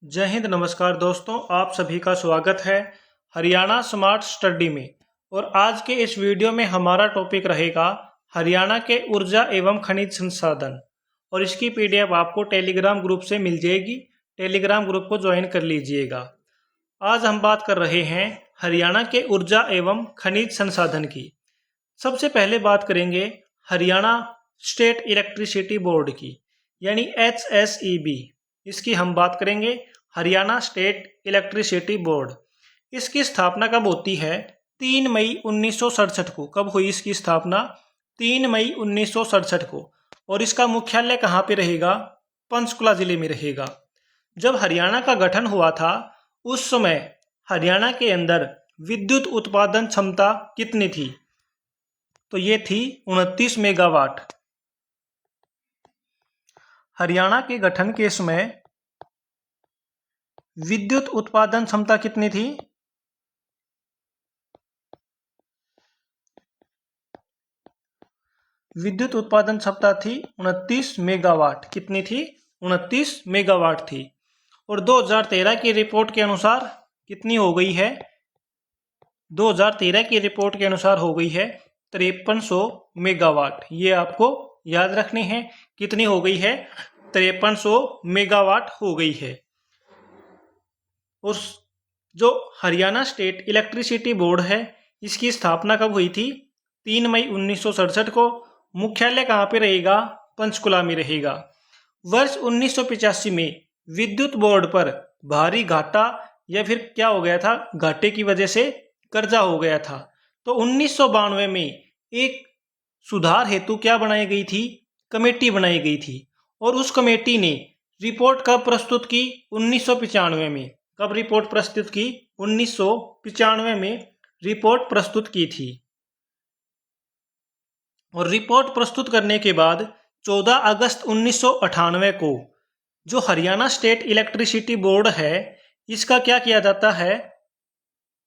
जय हिंद। नमस्कार दोस्तों, आप सभी का स्वागत है हरियाणा स्मार्ट स्टडी में। और आज के इस वीडियो में हमारा टॉपिक रहेगा हरियाणा के ऊर्जा एवं खनिज संसाधन। और इसकी पीडीएफ आपको टेलीग्राम ग्रुप से मिल जाएगी। टेलीग्राम ग्रुप को ज्वाइन कर लीजिएगा। आज हम बात कर रहे हैं हरियाणा के ऊर्जा एवं खनिज संसाधन की। सबसे पहले बात करेंगे हरियाणा स्टेट इलेक्ट्रिसिटी बोर्ड की, यानी HSEB। इसकी हम बात करेंगे, हरियाणा स्टेट इलेक्ट्रिसिटी बोर्ड। इसकी स्थापना कब होती है? 3 मई 1967 को। कब हुई इसकी स्थापना? 3 मई 1967 को। और इसका मुख्यालय कहाँ पे रहेगा? पंचकुला जिले में रहेगा। जब हरियाणा का गठन हुआ था उस समय हरियाणा के अंदर विद्युत उत्पादन क्षमता कितनी थी? तो ये थी 29 मेगावाट। हरियाणा के गठन के समय विद्युत उत्पादन क्षमता कितनी थी? विद्युत उत्पादन क्षमता थी 29 मेगावाट। कितनी थी? 29 मेगावाट थी। और 2013 की रिपोर्ट के अनुसार कितनी हो गई है? 2013 की रिपोर्ट के अनुसार हो गई है 5300 मेगावाट। ये आपको याद रखने हैं। कितनी हो गई है? 5300 मेगावाट हो गई है। और जो हरियाणा स्टेट इलेक्ट्रिसिटी बोर्ड है, इसकी स्थापना कब हुई थी? 3 मई 1967 को। मुख्यालय कहाँ पे रहेगा? पंचकुला में रहेगा। वर्ष 1985 में विद्युत बोर्ड पर भारी घाटा या फिर क्या हो गया था? घाटे की वजह से कर्जा हो गया था। तो 1992 में एक सुधार हेतु क्या बनाई गई थी? कमेटी बनाई गई थी। और उस कमेटी ने रिपोर्ट कब प्रस्तुत की? 1995 में। कब रिपोर्ट प्रस्तुत की? 1995 में रिपोर्ट प्रस्तुत की थी। और रिपोर्ट प्रस्तुत करने के बाद 14 अगस्त 1998 को जो हरियाणा स्टेट इलेक्ट्रिसिटी बोर्ड है, इसका क्या किया जाता है?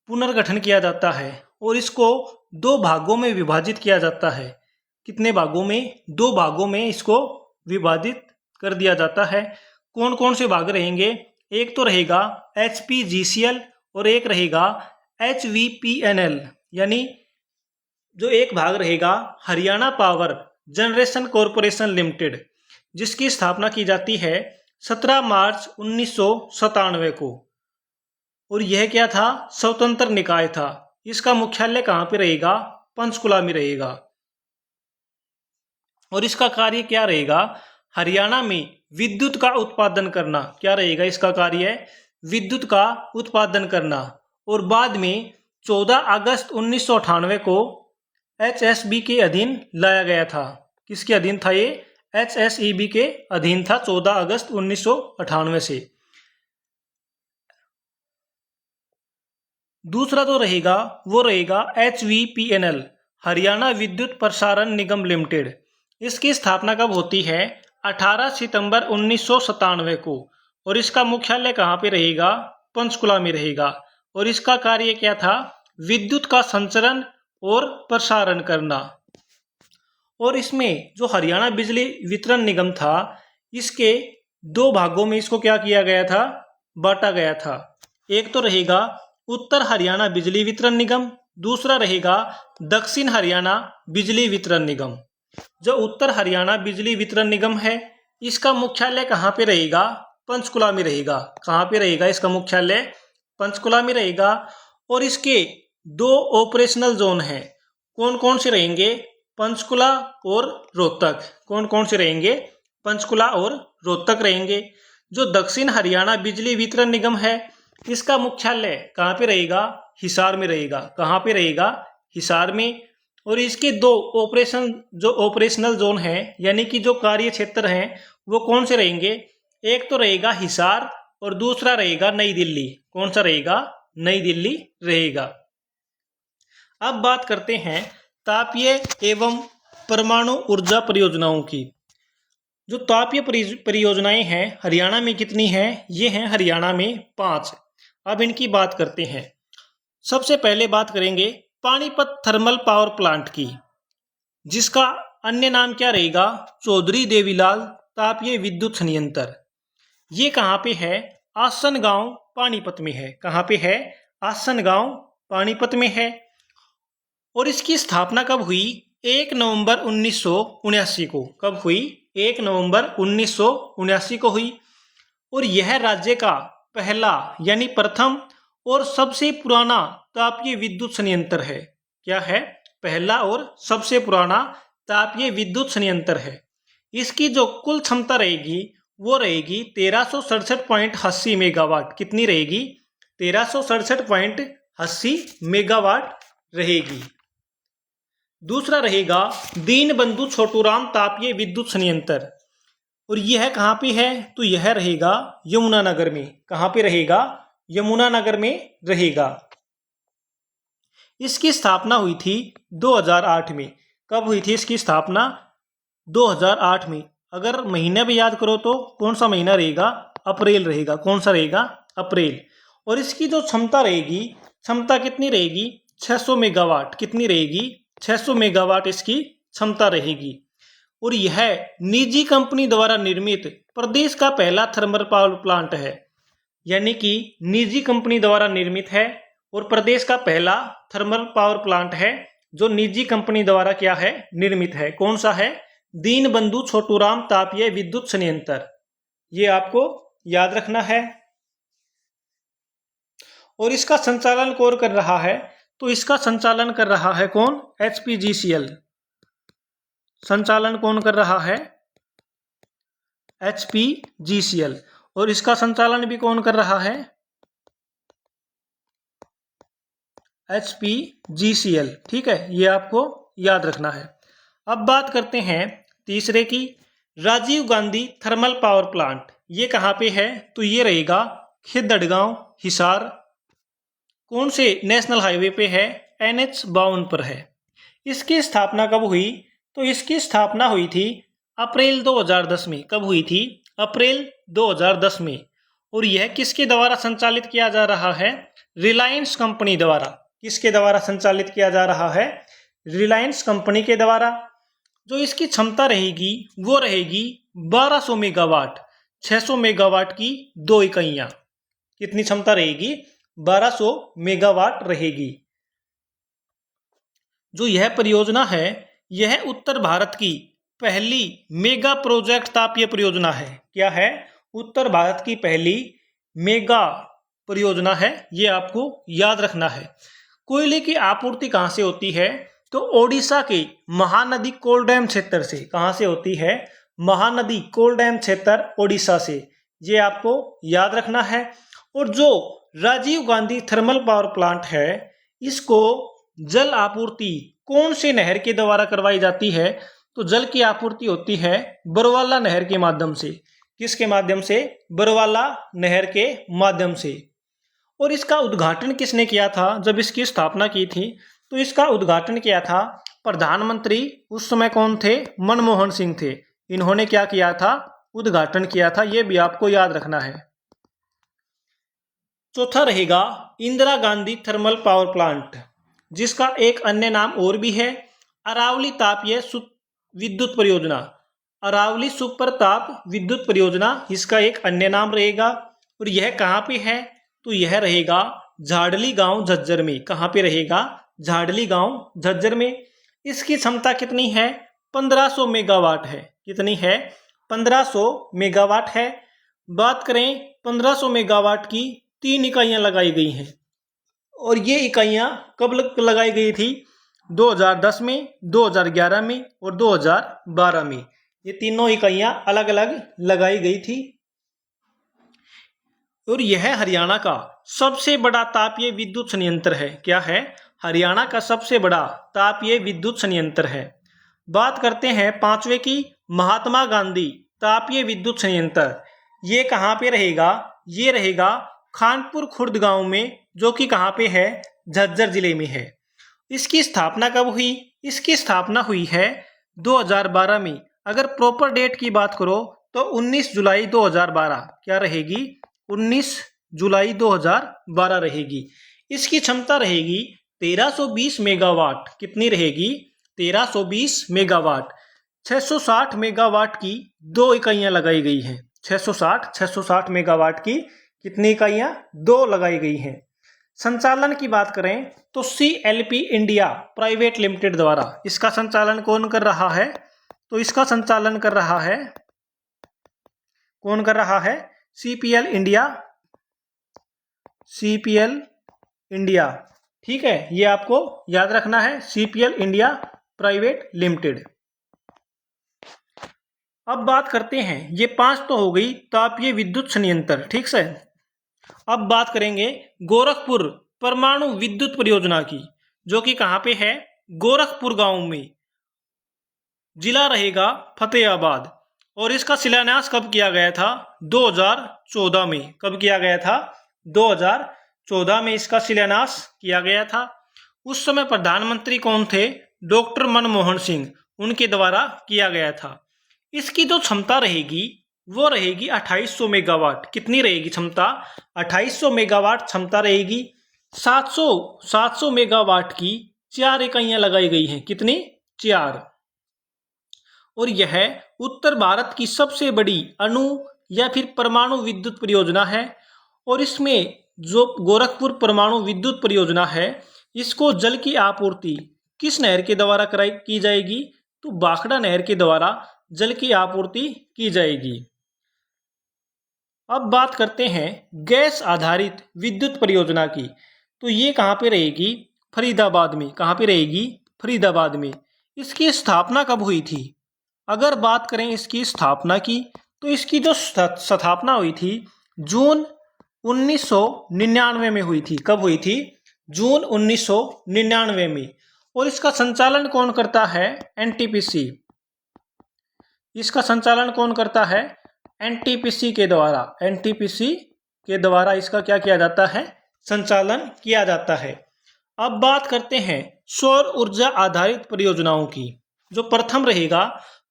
पुनर्गठन किया जाता है। और इसको 2 भागों में विभाजित किया जाता है। कितने भागों में? 2 भागों में इसको विभाजित कर दिया जाता है। कौन कौन से भाग रहेंगे? एक तो रहेगा HPGCL और एक रहेगा HVPNL। यानी जो एक भाग रहेगा Haryana power generation corporation limited, जिसकी स्थापना की जाती है 17 मार्च 1997 को। और यह क्या था? स्वतंत्र निकाय था। इसका मुख्यालय कहाँ पे रहेगा? पंचकुला में रहेगा। और इसका कार्य क्या रहेगा? हरियाणा में विद्युत का उत्पादन करना। क्या रहेगा इसका कार्य? विद्युत का उत्पादन करना। और बाद में 14 अगस्त 1998 को HSB के अधीन लाया गया था। किसके अधीन था ये? HSEB के अधीन था 14 अगस्त 1998 से। दूसरा तो रहेगा वो रहेगा HVPNL, हरियाणा विद्युत प्रसारण निगम लिमिटेड। इसकी स्थापना कब होती है? 18 सितंबर 1997 को। और इसका मुख्यालय कहाँ पे रहेगा? पंचकुला में रहेगा। और इसका कार्य क्या था? विद्युत का संचरण और प्रसारण करना। और इसमें जो हरियाणा बिजली वितरण निगम था, इसके 2 भागों में इसको क्या किया गया था? बांटा गया था। एक तो रहेगा उत्तर हरियाणा बिजली वितरण निगम, दूसरा रहेगा दक्षिण हरियाणा बिजली वितरण निगम। जो उत्तर हरियाणा बिजली वितरण निगम है, इसका मुख्यालय कहाँ पे रहेगा? पंचकुला में रहेगा। कहाँ पे रहेगा इसका मुख्यालय? पंचकुला में रहेगा। और इसके 2 ऑपरेशनल जोन हैं। कौन कौन से रहेंगे? पंचकुला और रोहतक। कौन कौन से रहेंगे? पंचकुला और रोहतक रहेंगे। जो दक्षिण हरियाणा बिजली वितरण निगम है, इसका मुख्यालय कहाँ पे रहेगा? हिसार में रहेगा। कहाँ पे रहेगा? हिसार में। और इसके 2 ऑपरेशनल जोन हैं, यानी कि जो कार्य क्षेत्र हैं, वो कौन से रहेंगे? एक तो रहेगा हिसार और दूसरा रहेगा नई दिल्ली। कौन सा रहेगा? नई दिल्ली रहेगा। अब बात करते हैं तापीय एवं परमाणु ऊर्जा परियोजनाओं की। जो तापीय परियोजनाएं हैं हरियाणा में कितनी हैं? ये हैं हरियाणा में 5। अब इनकी बात करते हैं। सबसे पहले बात करेंगे पानीपत थर्मल पावर प्लांट की, जिसका अन्य नाम क्या रहेगा? चौधरी देवीलाल तापीय विद्युत संयंत्र। ये कहाँ पे है? आसन गांव पानीपत में है। कहाँ पे है? आसन गांव पानीपत में है। और इसकी स्थापना कब हुई? 1 नवंबर 1979 को। कब हुई? 1 नवंबर 1979 को हुई। और यह राज्य का पहला यानी प्रथम और सबसे पुराना तापीय विद्युत संयंत्र है। क्या है? पहला और सबसे पुराना तापीय विद्युत संयंत्र है। इसकी जो कुल क्षमता रहेगी वो रहेगी 1367.80 मेगावाट। कितनी रहेगी? 1367.80 मेगावाट रहेगी। दूसरा रहेगा दीनबंधु छोटूराम तापीय विद्युत संयंत्र। और यह कहाँ पे है? तो यह रहेगा यमुनानगर में। कहाँ पे रहेगा? यमुनानगर में रहेगा। इसकी स्थापना हुई थी 2008 में। कब हुई थी इसकी स्थापना? 2008 में। अगर महीना भी याद करो तो कौन सा महीना रहेगा? अप्रैल रहेगा। कौन सा रहेगा? अप्रैल। और इसकी जो क्षमता रहेगी, क्षमता कितनी रहेगी? 600 मेगावाट। कितनी रहेगी? 600 मेगावाट इसकी क्षमता रहेगी। और यह निजी कंपनी द्वारा निर्मित प्रदेश का पहला थर्मल पावर प्लांट है। यानी कि निजी कंपनी द्वारा निर्मित है और प्रदेश का पहला थर्मल पावर प्लांट है जो निजी कंपनी द्वारा क्या है? निर्मित है। कौन सा है? दीनबंधु छोटूराम तापीय विद्युत संयंत्र। ये आपको याद रखना है। और इसका संचालन कौन कर रहा है? तो इसका संचालन कर रहा है कौन? HPGCL। संचालन कौन कर रहा है? HPGCL। और इसका संचालन भी कौन कर रहा है? HPGCL। ठीक है, ये आपको याद रखना है। अब बात करते हैं तीसरे की, Rajiv Gandhi thermal power plant. ये कहाँ पे है? तो ये रहेगा खिदड़गांव, हिसार। कौन से नेशनल हाईवे पे है? NH52 पर है। इसकी स्थापना कब हुई? तो इसकी स्थापना हुई थी अप्रैल 2010 में। कब हुई थी? अप्रैल 2010 में। और यह किसके द्वारा संचालित किया जा रहा है? रिलायंस कंपनी द्वारा। किसके द्वारा संचालित किया जा रहा है? रिलायंस कंपनी के द्वारा। जो इसकी क्षमता रहेगी वो रहेगी 1200 मेगावाट। 600 मेगावाट की 2 इकाइयां। कितनी क्षमता रहेगी? 1200 मेगावाट रहेगी। जो यह परियोजना है यह उत्तर भारत की पहली मेगा प्रोजेक्ट तापीय परियोजना है। क्या है? उत्तर भारत की पहली मेगा परियोजना है। ये आपको याद रखना है। कोयले की आपूर्ति कहाँ से होती है? तो ओडिशा के महानदी कोल डैम क्षेत्र से। कहाँ से होती है? महानदी कोल डैम क्षेत्र ओडिशा से। ये आपको याद रखना है। और जो Rajiv Gandhi thermal power plant है इसको जल आपूर्ति कौन से नहर के द्वारा करवाई जाती है? तो जल की आपूर्ति होती है बरवाला नहर के माध्यम से। किसके माध्यम से? बरवाला नहर के माध्यम से। और इसका उद्घाटन किसने किया था जब इसकी स्थापना की थी? तो इसका उद्घाटन किया था प्रधानमंत्री उस समय कौन थे? मनमोहन सिंह थे। इन्होंने क्या किया था? उद्घाटन किया था। यह भी आपको याद रखना है। चौथा रहेगा Indira Gandhi thermal power plant, जिसका एक अन्य नाम और भी है अरावली तापीय विद्युत परियोजना। अरावली सुपर ताप विद्युत परियोजना इसका एक अन्य नाम रहेगा। और यह कहाँ पे है? तो यह रहेगा झाड़ली गांव झज्जर में। कहाँ पे रहेगा? झाड़ली गांव झज्जर में। इसकी क्षमता कितनी है? 1500 मेगावाट है। कितनी है? 1500 मेगावाट है। बात करें 1500 मेगावाट की 3 इकाइयां लगाई गई हैं। और ये इकाइयां कब लगाई गई थी? 2010 में, 2011 में और 2012 में। ये तीनों इकाइयां अलग अलग लगाई गई थी। और यह हरियाणा का सबसे बड़ा तापीय विद्युत संयंत्र है। क्या है? हरियाणा का सबसे बड़ा तापीय विद्युत संयंत्र है। बात करते हैं पांचवे की, महात्मा गांधी तापीय विद्युत संयंत्र। ये कहाँ पे रहेगा? ये रहेगा खानपुर खुर्द गांव में, जो कि कहाँ पे है? झज्जर जिले में है। इसकी स्थापना कब हुई? इसकी स्थापना हुई है 2012 में। अगर प्रॉपर डेट की बात करो तो 19 जुलाई 2012। क्या रहेगी? 19 जुलाई 2012 रहेगी। इसकी क्षमता रहेगी 1320 मेगावाट। कितनी रहेगी? 1320 मेगावाट। 660 मेगावाट की 2 इकाइयां लगाई गई हैं। 660 मेगावाट की कितनी इकाइयां? 2 लगाई गई हैं। संचालन की बात करें तो CLP इंडिया प्राइवेट लिमिटेड द्वारा इसका संचालन कौन कर रहा है? तो इसका संचालन कर रहा है, कौन कर रहा है? CPL India. ठीक है, ये आपको याद रखना है, CPL इंडिया प्राइवेट लिमिटेड। अब बात करते हैं, ये 5 तो हो गई तापीय विद्युत संयंत्र, ठीक है। अब बात करेंगे गोरखपुर परमाणु विद्युत परियोजना की, जो कि कहां पे है? गोरखपुर गांव में, जिला रहेगा फतेहाबाद। और इसका शिलान्यास कब किया गया था? 2014 में। कब किया गया था? 2014 में इसका शिलान्यास किया गया था। उस समय प्रधानमंत्री कौन थे? डॉक्टर मनमोहन सिंह, उनके द्वारा किया गया था। इसकी जो क्षमता रहेगी वो रहेगी 2800 मेगावाट। कितनी रहेगी क्षमता? 2800 मेगावाट क्षमता रहेगी। 700 मेगावाट की 4 इकाइयां लगाई गई हैं। कितनी? 4। और यह उत्तर भारत की सबसे बड़ी अणु या फिर परमाणु विद्युत परियोजना है। और इसमें जो गोरखपुर परमाणु विद्युत परियोजना है, इसको जल की आपूर्ति किस नहर के द्वारा की जाएगी? तो भाखड़ा नहर के द्वारा जल की आपूर्ति की जाएगी। अब बात करते हैं गैस आधारित विद्युत परियोजना की, तो ये कहाँ पे रहेगी? फरीदाबाद में। कहाँ पे रहेगी? फरीदाबाद में। इसकी स्थापना कब हुई थी? अगर बात करें इसकी स्थापना की, तो इसकी जो स्थापना हुई थी जून 1999 में हुई थी। कब हुई थी? जून 1999 में। और इसका संचालन कौन करता है? NTPC। इसका संचालन कौन करता है? NTPC के द्वारा। NTPC के द्वारा इसका क्या किया जाता है? संचालन किया जाता है। अब बात करते हैं सौर ऊर्जा आधारित परियोजनाओं की। जो प्रथम रहेगा,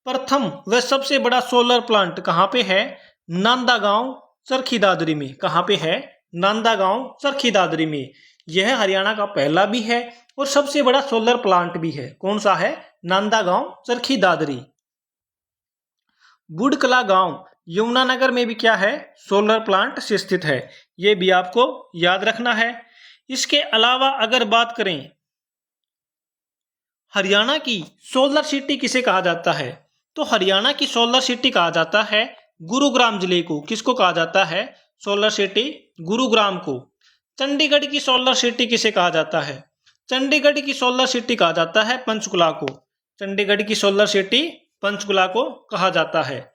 प्रथम व सबसे बड़ा सोलर प्लांट कहाँ पे है? नांदागांव चरखी दादरी में। कहाँ पे है? नांदागांव चरखी दादरी में। यह हरियाणा का पहला भी है और सबसे बड़ा सोलर प्लांट भी है। कौन सा है? नांदागांव चरखी दादरी। बुडकला गांव यमुनानगर में भी क्या है? सोलर प्लांट से स्थित है। यह भी आपको याद रखना है। इसके अलावा अगर बात करें हरियाणा की सोलर सिटी किसे कहा जाता है? तो हरियाणा की सोलर सिटी कहा जाता है गुरुग्राम जिले को। किसको कहा जाता है? सोलर सिटी गुरुग्राम को। चंडीगढ़ की सोलर सिटी किसे कहा जाता है? चंडीगढ़ की सोलर सिटी कहा जाता है पंचकुला को। चंडीगढ़ की सोलर सिटी पंचकुला को कहा जाता है।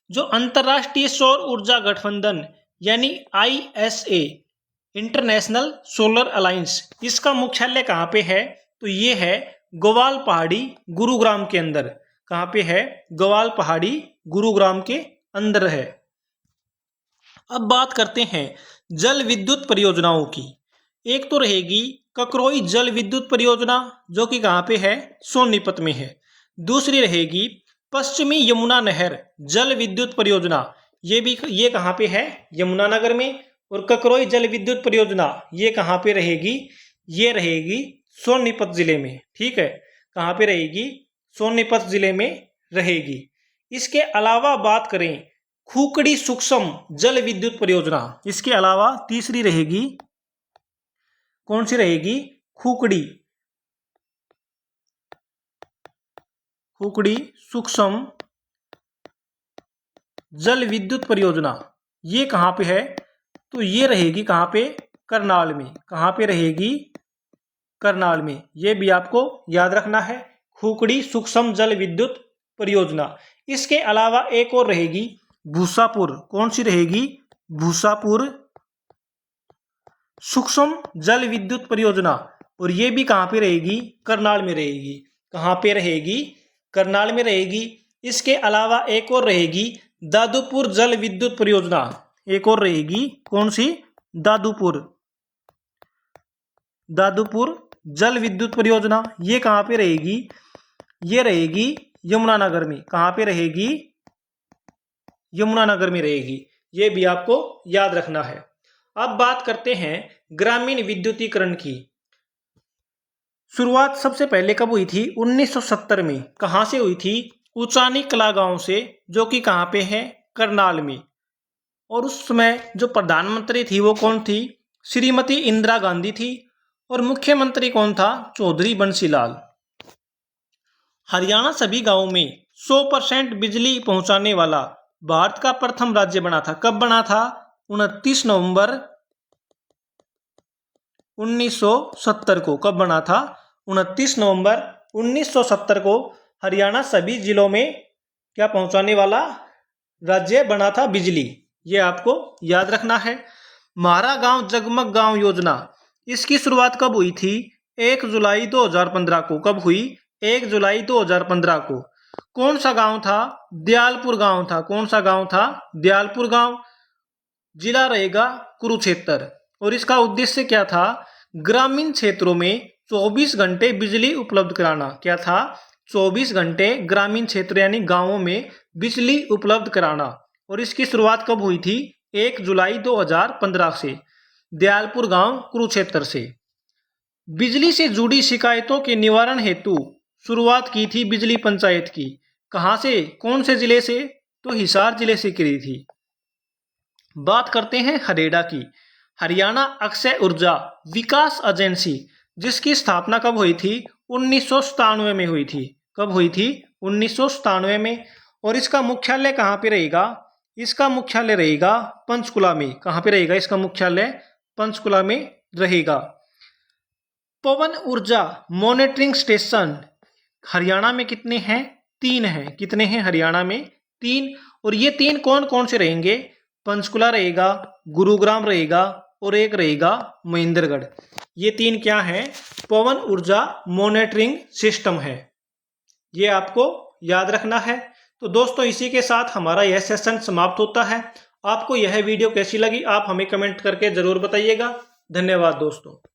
जो अंतर्राष्ट्रीय सौर ऊर्जा गठबंधन यानी ISA इंटरनेशनल सोलर अलायंस, इसका मुख्यालय कहाँ पे है? तो ये है ग्वाल पहाड़ी गुरुग्राम के अंदर। कहाँ पे है? ग्वाल पहाड़ी गुरुग्राम के अंदर है। अब बात करते हैं जल विद्युत परियोजनाओं की। एक तो रहेगी ककरोई जल विद्युत परियोजना, जो कि कहाँ पे है? सोनीपत में है। दूसरी रहेगी पश्चिमी यमुना नहर जल विद्युत परियोजना। ये कहाँ पे है? यमुनानगर में। और ककरोई जल विद्युत परियोजना ये कहाँ पे रहेगी? ये रहेगी सोनीपत जिले में। ठीक है, कहाँ पे रहेगी? सोनीपत जिले में रहेगी। इसके अलावा बात करें खुकड़ी सूक्ष्म जल विद्युत परियोजना, इसके अलावा तीसरी रहेगी, कौन सी रहेगी? खुकड़ी सूक्ष्म जल विद्युत परियोजना। ये कहाँ पे है? तो ये रहेगी कहाँ पे? करनाल में। कहाँ पे रहेगी? करनाल में। ये भी आपको याद रखना है, खुकड़ी सूक्ष्म जल विद्युत परियोजना। इसके अलावा एक और रहेगी भूसापुर। कौन सी रहेगी? भूसापुर सूक्ष्म जल विद्युत परियोजना। और ये भी कहाँ पे रहेगी? करनाल में रहेगी। कहाँ पे रहेगी? करनाल में रहेगी। इसके अलावा एक और रहेगी दादुपुर जल विद्युत परियोजना। एक और रहेगी, कौन सी? दादुपुर जल विद्युत परियोजना। ये कहाँ पे रहेगी? ये रहेगी यमुनानगर में। कहाँ पे रहेगी? यमुनानगर में रहेगी। ये भी आपको याद रखना है। अब बात करते हैं ग्रामीण विद्युतीकरण की। शुरुआत सबसे पहले कब हुई थी? 1970 में। कहाँ से हुई थी? उचानी कला गांव से, जो कि कहाँ पे है? करनाल में। और उस समय जो प्रधानमंत्री थी वो कौन थी? श्रीमती इंदिरा गांधी थी। और मुख्यमंत्री कौन था? चौधरी बंसीलाल। हरियाणा सभी गांवों में 100% बिजली पहुंचाने वाला भारत का प्रथम राज्य बना था। कब बना था? 29 नवंबर 1970 को। कब बना था? 29 नवंबर 1970 को हरियाणा सभी जिलों में क्या पहुंचाने वाला राज्य बना था? बिजली। ये आपको याद रखना है। हमारा गांव जगमग गांव योजना, इसकी शुरुआत कब हुई थी? 1 जुलाई 2015 को। कब हुई? 1 जुलाई 2015 को। कौन सा गांव था? दयालपुर गांव था। कौन सा गांव था? दयालपुर गांव। जिला रहेगा कुरुक्षेत्र। और इसका उद्देश्य क्या था? ग्रामीण क्षेत्रों में 24 घंटे बिजली उपलब्ध कराना। क्या था? 24 घंटे ग्रामीण क्षेत्र यानी गांवों में बिजली उपलब्ध कराना। और इसकी शुरुआत कब हुई थी? 1 जुलाई 2015 से, दयालपुर गांव कुरुक्षेत्र से। बिजली से जुड़ी शिकायतों के निवारण हेतु शुरुआत की थी बिजली पंचायत की। कहां से? कौन से जिले से? तो हिसार जिले से की थी। बात करते हैं हरेडा की। हरियाणा अक्षय ऊर्जा विकास एजेंसी, जिसकी स्थापना कब हुई थी? 1997 में हुई थी। कब हुई थी? 1997 में। और इसका मुख्यालय कहाँ पे रहेगा? इसका मुख्यालय रहेगा पंचकुला में। कहाँ पे रहेगा इसका मुख्यालय? पंचकुला में रहेगा। पवन ऊर्जा मॉनिटरिंग स्टेशन हरियाणा में कितने हैं? 3 हैं। कितने हैं हरियाणा में? 3। और ये 3 कौन कौन से रहेंगे? पंचकुला रहेगा, गुरुग्राम रहेगा और एक रहेगा महेंद्रगढ़। ये 3 क्या हैं? पवन ऊर्जा मॉनिटरिंग सिस्टम है। ये आपको याद रखना है। तो दोस्तों, इसी के साथ हमारा यह सेशन समाप्त होता है। आपको यह वीडियो कैसी लगी आप हमें कमेंट करके जरूर बताइएगा। धन्यवाद दोस्तों।